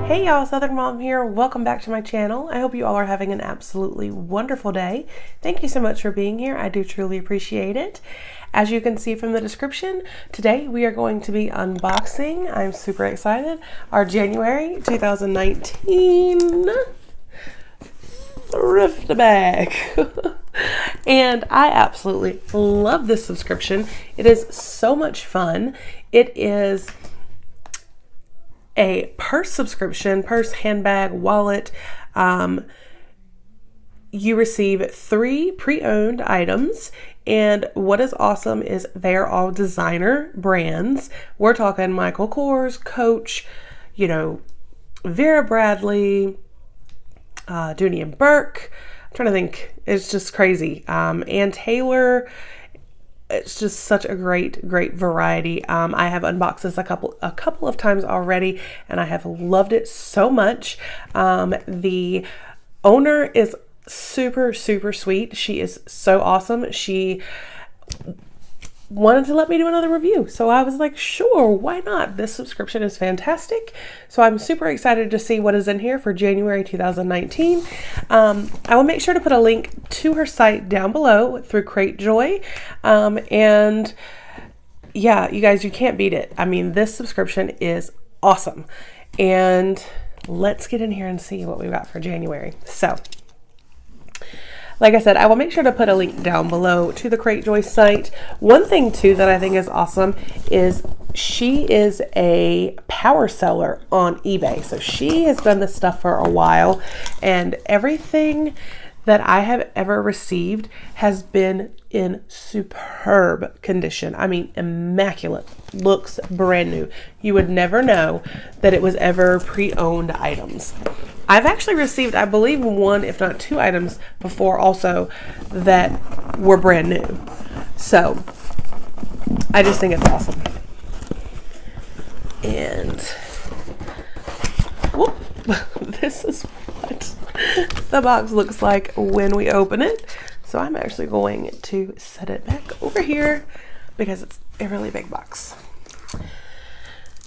Hey y'all, Southern Mom here. Welcome back to my channel. I hope you all are having an absolutely wonderful day. Thank you so much for being here. I do truly appreciate it. As you can see from the description, today we are going to be unboxing, I'm super excited, our January 2019 Thrift-A-Bag. And I absolutely love this subscription. It is so much fun. It is a purse subscription, purse, handbag, wallet. You receive 3 pre-owned items, and what is awesome is they're all designer brands. We're talking Michael Kors, Coach, Vera Bradley, Dooney and Burke. I'm trying to think. It's just crazy. And Taylor. It's just such a great variety. I have unboxed this a couple of times already, and I have loved it so much. The owner is super sweet. She is so awesome. She wanted to let me do another review, so I was like, sure, why not? This subscription is fantastic, so I'm super excited to see what is in here for January 2019. I will make sure to put a link to her site down below through Cratejoy, and yeah, you guys, you can't beat it. I mean, this subscription is awesome, and let's get in here and see what we've got for January. So like I said, I will make sure to put a link down below to the Cratejoy site. One thing too that I think is awesome is she is a power seller on eBay. So she has done this stuff for a while, and everything that I have ever received has been in superb condition. I mean, immaculate. Looks brand new. You would never know that it was ever pre-owned items. I've actually received, I believe, 1, if not 2 items before also that were brand new. So I just think it's awesome. And whoop, this is what the box looks like when we open it. So I'm actually going to set it back over here because it's a really big box.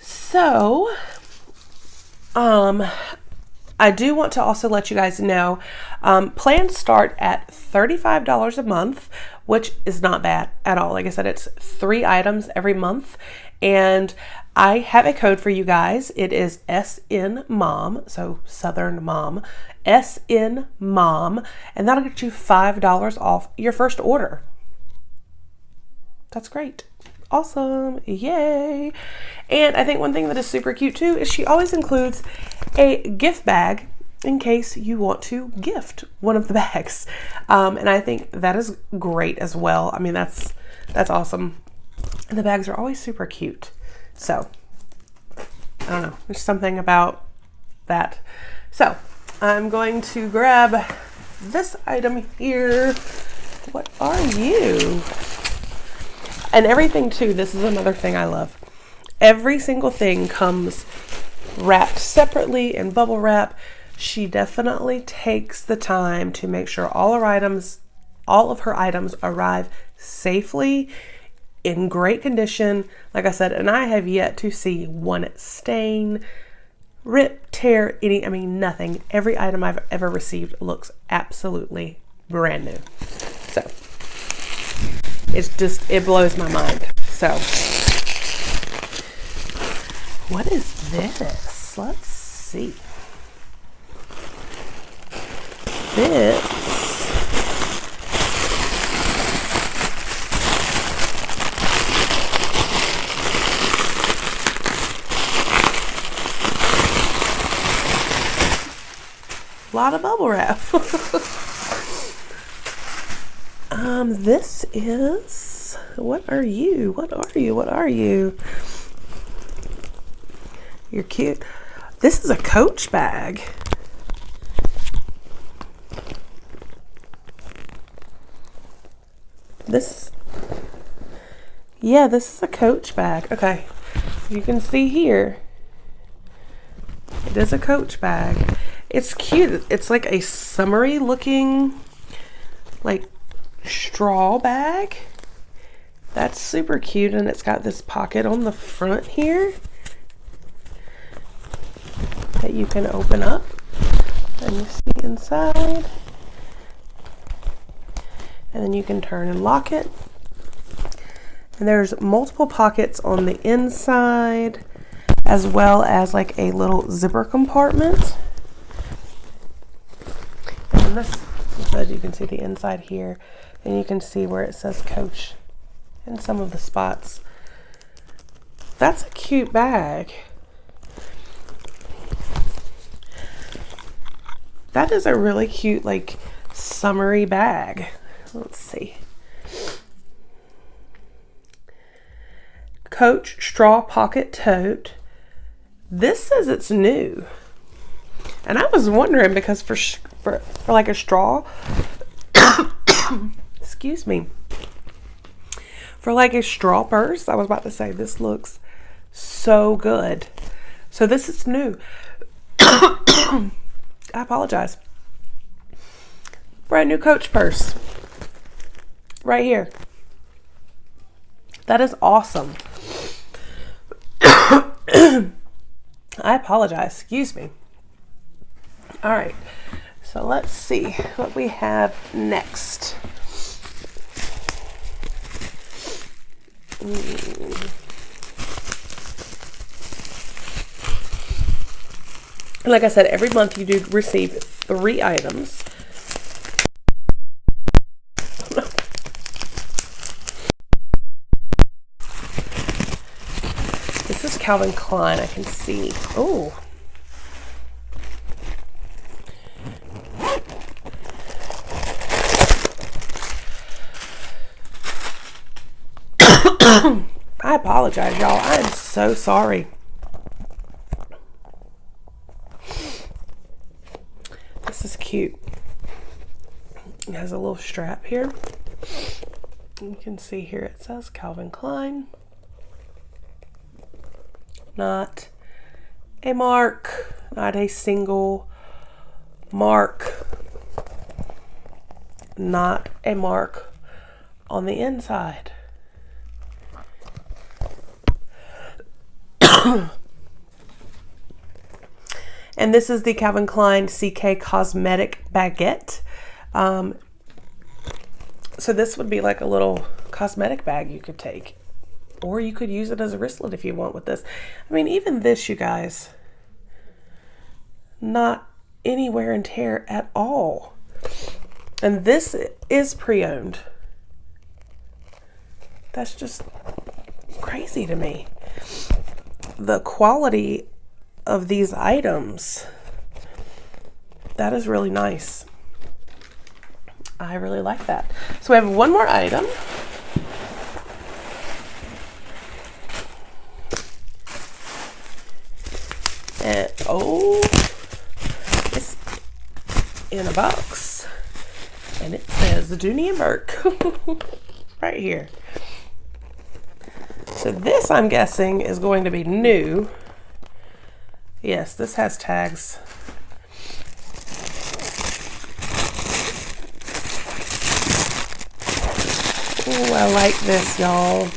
So, I do want to also let you guys know, plans start at $35 a month, which is not bad at all. Like I said, it's 3 items every month, and I have a code for you guys. It is SNMOM, so Southern Mom, SNMOM, and that'll get you $5 off your first order. That's great. Awesome. Yay. And I think one thing that is super cute too is she always includes a gift bag in case you want to gift one of the bags. And I think that is great as well. I mean, that's awesome. And the bags are always super cute. So I don't know, there's something about that. So I'm going to grab this item here. What are you? And everything too, this is another thing I love. Every single thing comes wrapped separately in bubble wrap. She definitely takes the time to make sure all of her items arrive safely, in great condition. Like I said, and I have yet to see one stain, rip, tear, nothing. Every item I've ever received looks absolutely brand new. So it blows my mind. So what is this? Let's see. This a lot of bubble wrap. This is, what are you? You're cute. This is a Coach bag. This is a Coach bag. Okay, you can see here, it is a Coach bag. It's cute. It's like a summery looking, like, straw bag. That's super cute, and it's got this pocket on the front here. that you can open up. And you see inside. And then you can turn and lock it. And there's multiple pockets on the inside, as well as like a little zipper compartment. And this, as you can see the inside here, and you can see where it says Coach in some of the spots. That's a cute bag. That is a really cute, like, summery bag. Let's see. Coach Straw Pocket Tote. This says it's new. And I was wondering because for like a straw, excuse me, for like a straw purse, I was about to say this looks so good. So this is new. I apologize. Brand new Coach purse. Right here. That is awesome. I apologize. Excuse me. All right. So let's see what we have next. Like I said, every month you do receive 3 items. This is Calvin Klein, I can see. Oh. I apologize, y'all. I am so sorry. This is cute. It has a little strap here. You can see here it says Calvin Klein. Not a mark, not a single mark, not a mark on the inside. And this is the Calvin Klein CK Cosmetic Baguette. So this would be like a little cosmetic bag you could take. Or you could use it as a wristlet if you want with this. I mean, even this, you guys, not any wear and tear at all. And this is pre-owned. That's just crazy to me. The quality of these items, that is really nice. I really like that. So we have one more item. And oh, it's in a box. And it says Dooney and Burke right here. So this, I'm guessing, is going to be new. Yes, this has tags. Oh, I like this, y'all.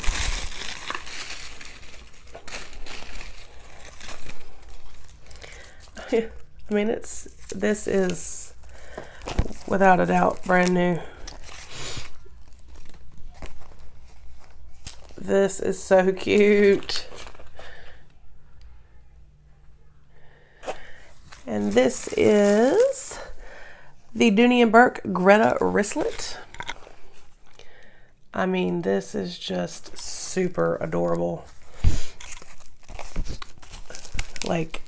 I mean, this is without a doubt brand new. This is so cute. And this is the Dooney and Burke Greta wristlet. I mean, this is just super adorable. Like,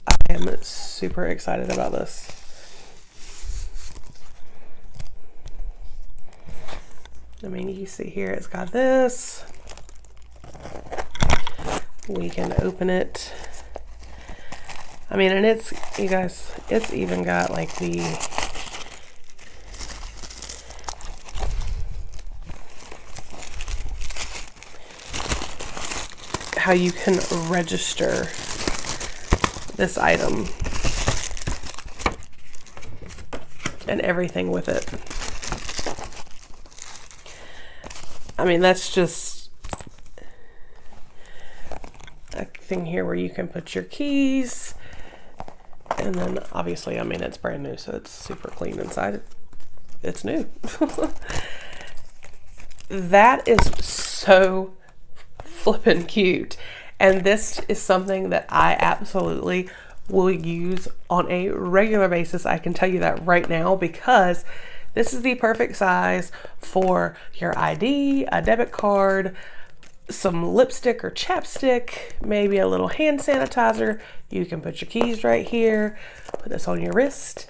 I am super excited about this. I mean, you see here, it's got this. We can open it. I mean, and it's, you guys, it's even got like the how you can register this item and everything with it. I mean, that's just a thing here where you can put your keys. And then obviously, I mean, it's brand new, so it's super clean inside. It's new. That is so flippin' cute. And this is something that I absolutely will use on a regular basis. I can tell you that right now, because this is the perfect size for your ID, a debit card, some lipstick or chapstick, maybe a little hand sanitizer. You can put your keys right here, put this on your wrist,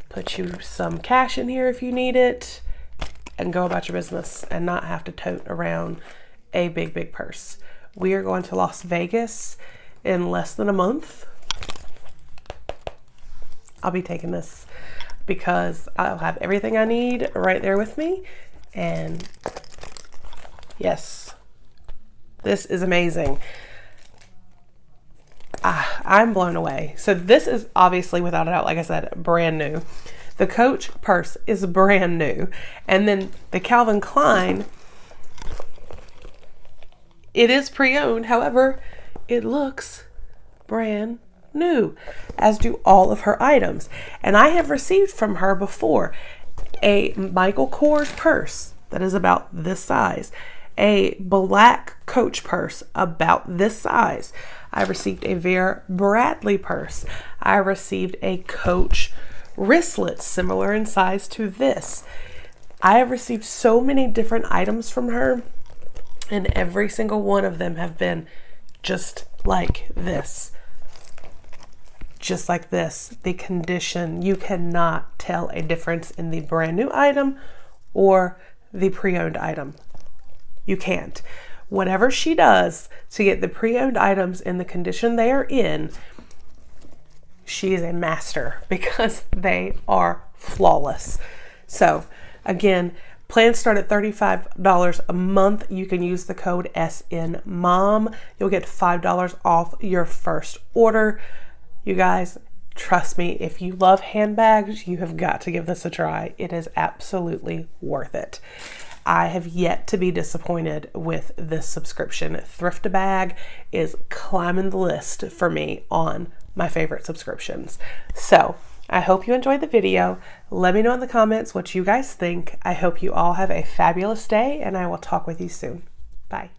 put you some cash in here if you need it, and go about your business and not have to tote around a big purse. We are going to Las Vegas in less than a month. I'll be taking this because I'll have everything I need right there with me. And yes, this is amazing. I'm blown away. So this is obviously, without a doubt, like I said, brand new. The Coach purse is brand new. And then the Calvin Klein, it is pre-owned. However, it looks brand new, as do all of her items. And I have received from her before a Michael Kors purse that is about this size, a black Coach purse about this size. I received a Vera Bradley purse. I received a Coach wristlet similar in size to this. I have received so many different items from her, and every single one of them have been just like this. Just like this. The condition, you cannot tell a difference in the brand new item or the pre-owned item. You can't. Whatever she does to get the pre-owned items in the condition they are in, she is a master, because they are flawless. So again, plans start at $35 a month. You can use the code SNMOM. You'll get $5 off your first order. You guys, trust me, if you love handbags, you have got to give this a try. It is absolutely worth it. I have yet to be disappointed with this subscription. Thrift-A-Bag is climbing the list for me on my favorite subscriptions. So I hope you enjoyed the video. Let me know in the comments what you guys think. I hope you all have a fabulous day, and I will talk with you soon. Bye.